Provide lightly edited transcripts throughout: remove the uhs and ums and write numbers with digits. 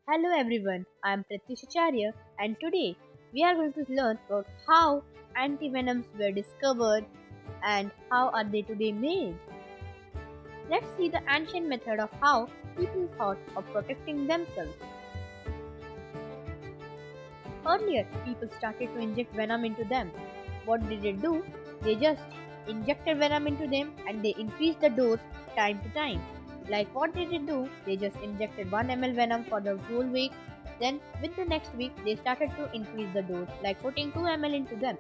Hello everyone, I am Pratyush Acharya and today we are going to learn about how antivenoms were discovered and how are they today made. Let's see the ancient method of how people thought of protecting themselves. Earlier, people started to inject venom into them. What did they do? They just injected venom into them and they increased the dose time to time. Like what did they do? They just injected 1 ml venom for the whole week. Then, with the next week, they started to increase the dose, like putting 2 ml into them.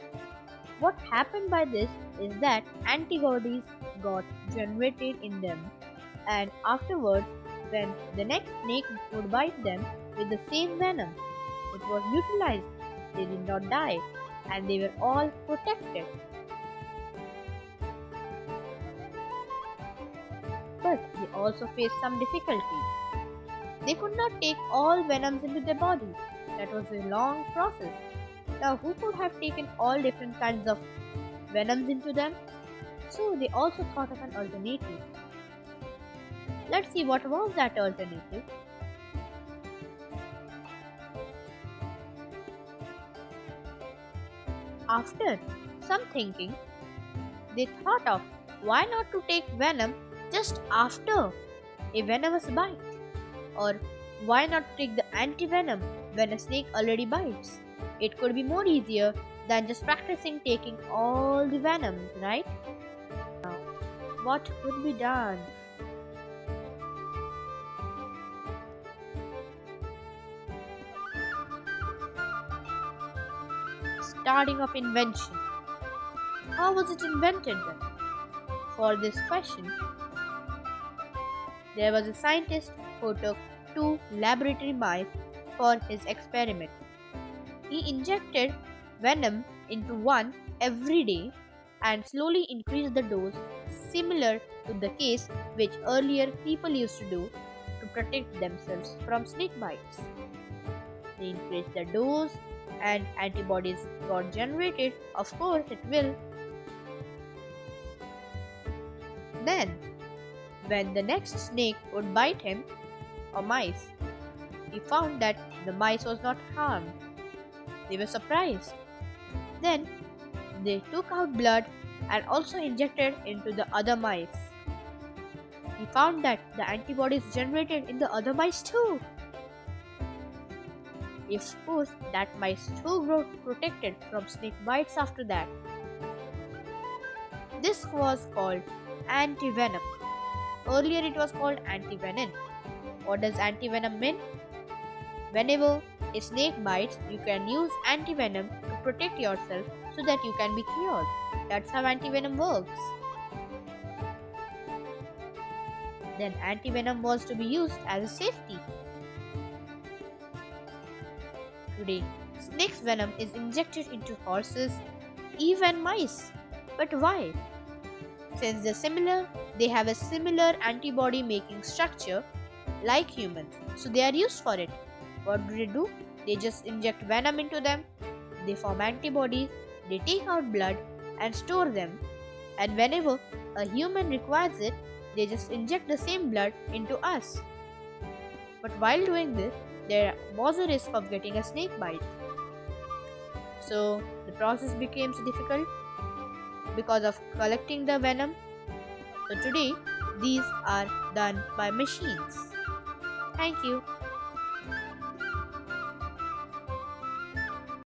What happened by this is that antibodies got generated in them, and afterwards, when the next snake would bite them with the same venom, it was neutralized. They did not die, and they were all protected. But they also faced some difficulties. They could not take all venoms into their body. That was a long process. Now, who could have taken all different kinds of venoms into them? So, they also thought of an alternative. Let's see what was that alternative. After some thinking, they thought of why not to take venom just after a venomous bite, or why not take the antivenom when a snake already bites? It could be more easier than just practicing taking all the venoms, right? What could be done? Starting of invention. How was it invented then? For this question, there was a scientist who took two laboratory mice for his experiment. He injected venom into one every day and slowly increased the dose, similar to the case which earlier people used to do to protect themselves from snake bites. They increased the dose and antibodies got generated. Of course, it will. Then, when the next snake would bite him or mice, he found that the mice was not harmed. They were surprised. Then they took out blood and also injected into the other mice. He found that the antibodies generated in the other mice too. Of course, that mice too got protected from snake bites after that. This was called antivenom. Earlier it was called antivenin. What does antivenom mean? Whenever a snake bites, you can use antivenom to protect yourself so that you can be cured. That's how antivenom works. Then antivenom was to be used as a safety. Today, snake's venom is injected into horses, even mice. But why? Since they have a similar antibody making structure like humans, so they are used for it. What do? They just inject venom into them, they form antibodies, they take out blood and store them, and whenever a human requires it, they just inject the same blood into us. But while doing this, there was a risk of getting a snake bite. So the process became so difficult because of collecting the venom. So today, these are done by machines. Thank you.